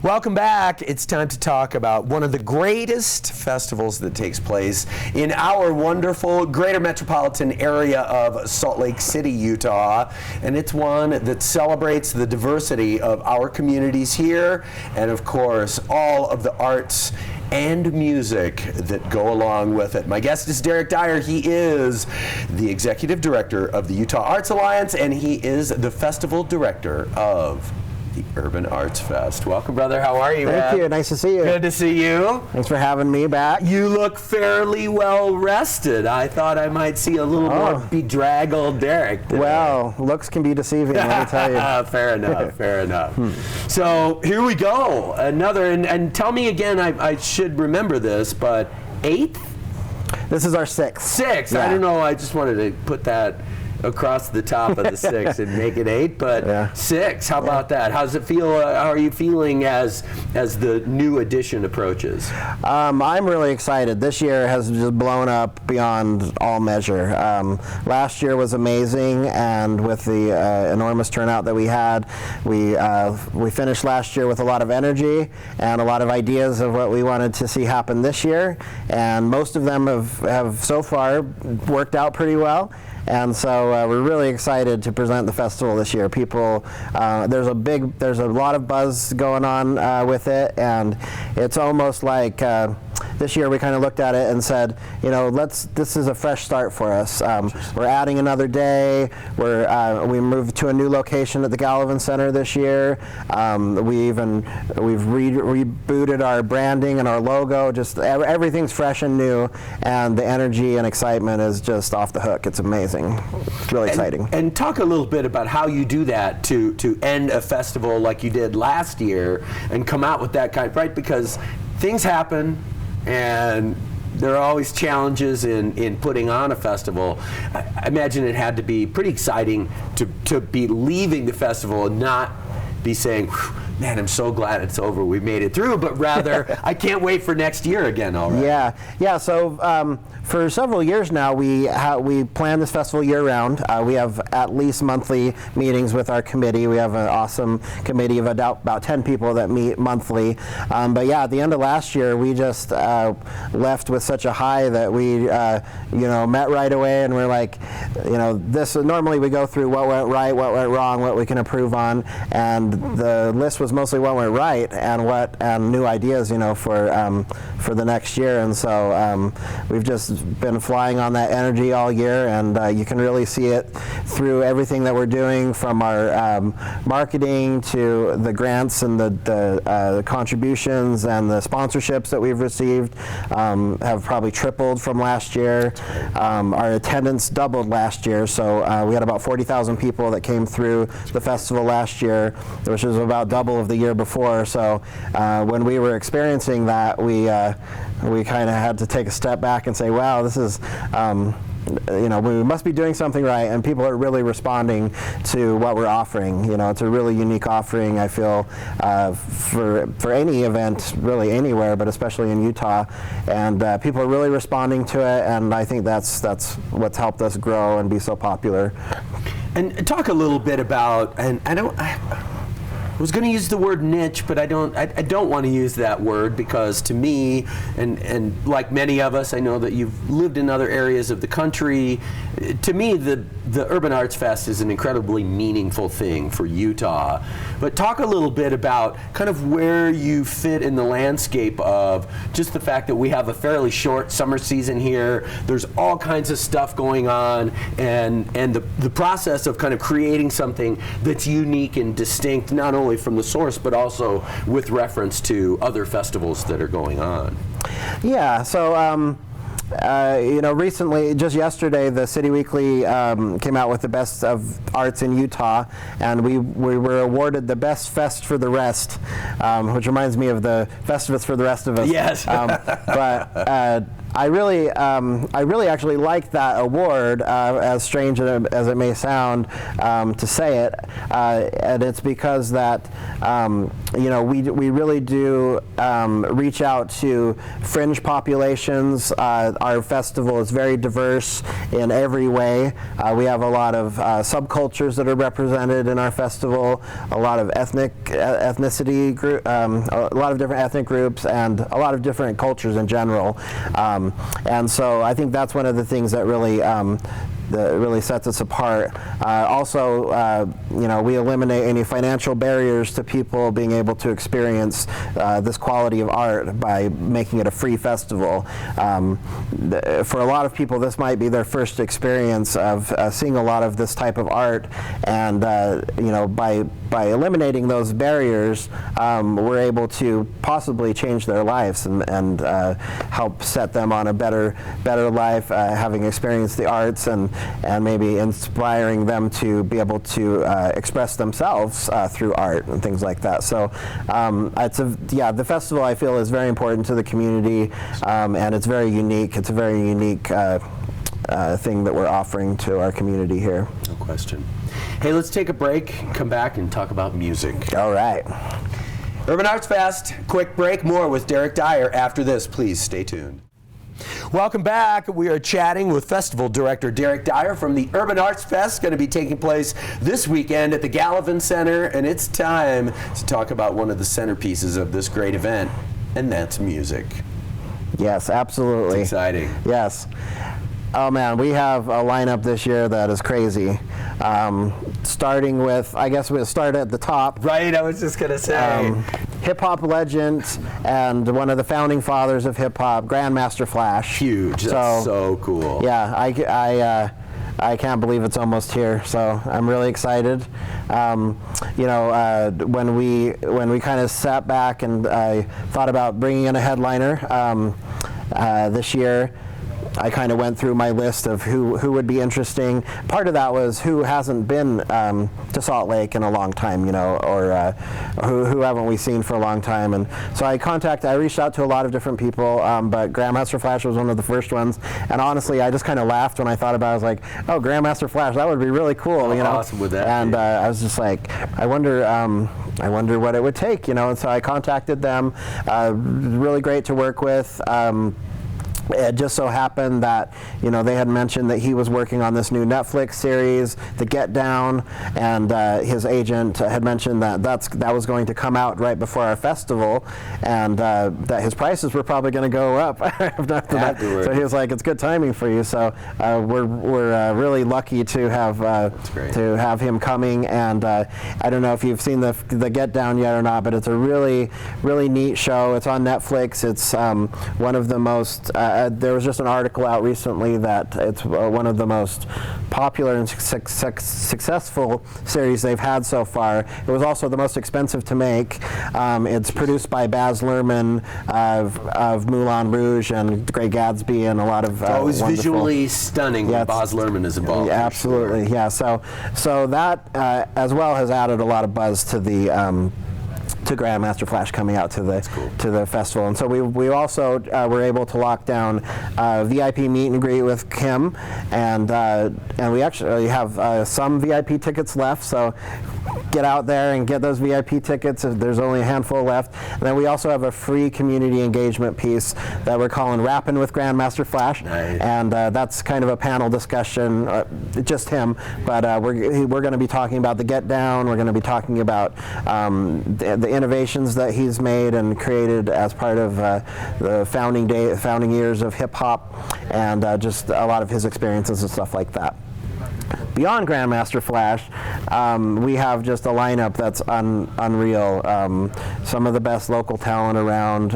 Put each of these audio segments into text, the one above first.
Welcome back. It's time to talk about one of the greatest festivals that takes place in our wonderful greater metropolitan area of Salt Lake City, Utah. And it's one that celebrates the diversity of our communities here and, of course, all of the arts and music that go along with it. My guest is Dyer. He is the Executive Director of the Utah Arts Alliance, and he is the Festival Director of the Urban Arts Fest. Welcome, brother. How are you, man? Thank you. Nice to see you. Good to see you. Thanks for having me back. You look fairly well rested. I thought I might see a little more bedraggled Derek today. Well, looks can be deceiving, let me tell you. Fair enough, fair enough. So here we go. Another, and tell me again, I should remember this, but 8th? This is our 6th. 6th. Yeah. I don't know. I just wanted to put that across the top of the 6 and make it 8, but 6. How about that? How does it feel? How are you feeling as the new edition approaches? I'm really excited. This year has just blown up beyond all measure. Last year was amazing, and with the enormous turnout that we had, we finished last year with a lot of energy and a lot of ideas of what we wanted to see happen this year, and most of them have so far worked out pretty well. And so we're really excited to present the festival this year. People, there's a lot of buzz going on with it, and it's almost like this year we kind of looked at it and said, you know, this is a fresh start for us. We're adding another day. We moved to a new location at the Gallivan Center this year. We've rebooted our branding and our logo. Just everything's fresh and new, and the energy and excitement is just off the hook. It's amazing. It's really exciting. And talk a little bit about how you do that to end a festival like you did last year and come out with that kind, right? Because things happen, and there are always challenges in putting on a festival. I imagine it had to be pretty exciting to be leaving the festival and not be saying, man, I'm so glad it's over, we made it through, but rather, I can't wait for next year again already. Yeah. So for several years now, we plan this festival year-round. We have at least monthly meetings with our committee. We have an awesome committee of about 10 people that meet monthly. But yeah, at the end of last year, we just left with such a high that we met right away, and we're like, normally we go through what went right, what went wrong, what we can improve on, and the list was mostly what went right and new ideas, for the next year. And so we've just been flying on that energy all year, and you can really see it through everything that we're doing, from our marketing to the grants and the contributions and the sponsorships that we've received have probably tripled from last year. Our attendance doubled last year, so we had about 40,000 people that came through the festival last year, which is about double of the year before. So when we were experiencing that, we kind of had to take a step back and say, wow, this is we must be doing something right, and people are really responding to what we're offering. It's a really unique offering, I feel, for any event, really anywhere, but especially in Utah. And people are really responding to it, and I think that's what's helped us grow and be so popular. And talk a little bit about, and I was going to use the word niche, but I don't want to use that word, because to me, and like many of us, I know that you've lived in other areas of the country. To me, the Urban Arts Fest is an incredibly meaningful thing for Utah. But talk a little bit about kind of where you fit in the landscape of just the fact that we have a fairly short summer season here. There's all kinds of stuff going on, and the process of kind of creating something that's unique and distinct, not only from the source, but also with reference to other festivals that are going on. Yeah, so recently, just yesterday, the City Weekly came out with the best of arts in Utah, and we were awarded the best fest for the rest, which reminds me of the Festivus for the rest of us. Yes. I really actually like that award, as strange as it may sound to say it, and it's because that we really do reach out to fringe populations. Our festival is very diverse in every way. We have a lot of subcultures that are represented in our festival, a lot of ethnicity group, a lot of different ethnic groups, and a lot of different cultures in general. And so I think that's one of the things that really sets us apart. Also, we eliminate any financial barriers to people being able to experience this quality of art by making it a free festival. For a lot of people, this might be their first experience of seeing a lot of this type of art, and by eliminating those barriers, we're able to possibly change their lives and help set them on a better life, having experienced the arts and maybe inspiring them to be able to express themselves through art and things like that. So the festival, I feel, is very important to the community, and it's very unique. It's a very unique thing that we're offering to our community here. No question. Hey, let's take a break, come back and talk about music. All right. Urban Arts Fest, quick break, more with Derek Dyer after this. Please stay tuned. Welcome back. We are chatting with Festival Director Derek Dyer from the Urban Arts Fest, going to be taking place this weekend at the Gallivan Center, and it's time to talk about one of the centerpieces of this great event, and that's music. Yes, absolutely. It's exciting. Yes. Oh man, we have a lineup this year that is crazy. Starting with, I guess we'll start at the top. Right, I was just going to say. Hip-hop legend and one of the founding fathers of hip-hop, Grandmaster Flash. Huge. That's so cool. Yeah, I can't believe it's almost here, so I'm really excited. When we kind of sat back and thought about bringing in a headliner this year, I kind of went through my list of who would be interesting. Part of that was who hasn't been to Salt Lake in a long time, or who haven't we seen for a long time. And so I reached out to a lot of different people, but Grandmaster Flash was one of the first ones. And honestly, I just kind of laughed when I thought about it. I was like, oh, Grandmaster Flash, that would be really cool, How awesome would that and be? I was just like, I wonder what it would take, And so I contacted them. Really great to work with. It just so happened that they had mentioned that he was working on this new Netflix series, The Get Down, and his agent had mentioned that was going to come out right before our festival, and that his prices were probably going to go up after that. So he was like, "It's good timing for you." So we're really lucky to have him coming, and I don't know if you've seen the Get Down yet or not, but it's a really neat show. It's on Netflix. It's one of the most there was just an article out recently that it's one of the most popular and successful series they've had so far. It was also the most expensive to make. It's produced by Baz Luhrmann of Moulin Rouge and The Great Gatsby and a lot of always wonderful, visually stunning when Baz Luhrmann is involved. Yeah, absolutely, sure. Yeah. So that as well has added a lot of buzz to the to Grandmaster Flash coming out to the festival. And so we also were able to lock down VIP meet and greet with Kim, and we actually have some VIP tickets left, so get out there and get those VIP tickets. There's only a handful left. And then we also have a free community engagement piece that we're calling Rappin' with Grandmaster Flash. Nice. And that's kind of a panel discussion, just him, but we're going to be talking about the Get Down. We're going to be talking about the innovations that he's made and created as part of the founding years of hip hop, and just a lot of his experiences and stuff like that. Beyond Grandmaster Flash, we have just a lineup that's unreal. Some of the best local talent around.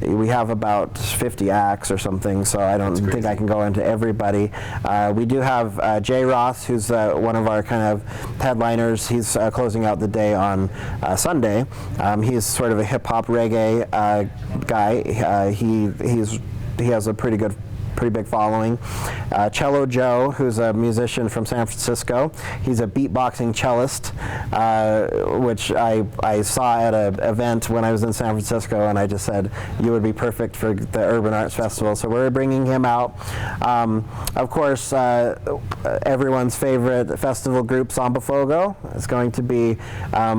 We have about 50 acts or something, so I don't think I can go into everybody. We do have Jay Ross, who's one of our kind of headliners. He's closing out the day on Sunday. He's sort of a hip-hop reggae guy. He has a pretty good pretty big following. Cello Joe, who's a musician from San Francisco. He's a beatboxing cellist, which I saw at an event when I was in San Francisco, and I just said, you would be perfect for the Urban Arts Festival. So we're bringing him out. Of course, everyone's favorite festival group, Samba Fogo, is going to be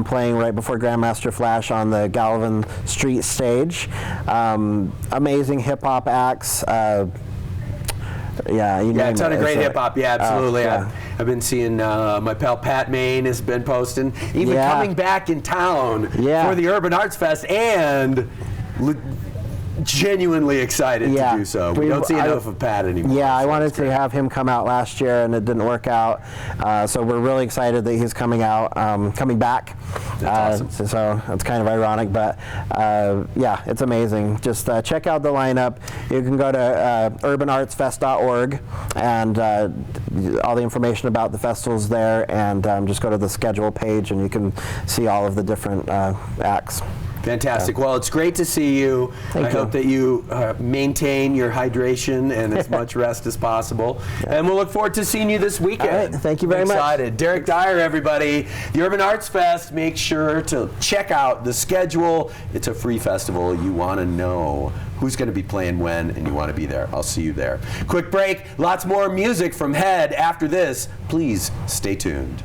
playing right before Grandmaster Flash on the Galvin Street stage. Amazing hip-hop acts. Yeah, a ton of great hip hop. Yeah, absolutely. Yeah. I've been seeing my pal Pat Main has been posting, even coming back in town for the Urban Arts Fest, and genuinely excited to do so. We don't see enough of Pat anymore. Yeah, I so wanted to have him come out last year, and it didn't work out. So we're really excited that he's coming out, coming back. That's awesome. So it's kind of ironic, but yeah, it's amazing. Just check out the lineup. You can go to urbanartsfest.org, and all the information about the festival's there, and just go to the schedule page, and you can see all of the different acts. Fantastic. Well, it's great to see you. I hope that you maintain your hydration and as much rest as possible. And we'll look forward to seeing you this weekend. All right. Thank you very much. Excited. Derek Dyer, everybody. The Urban Arts Fest. Make sure to check out the schedule. It's a free festival. You want to know who's going to be playing when, and you want to be there. I'll see you there. Quick break. Lots more music from Head after this. Please stay tuned.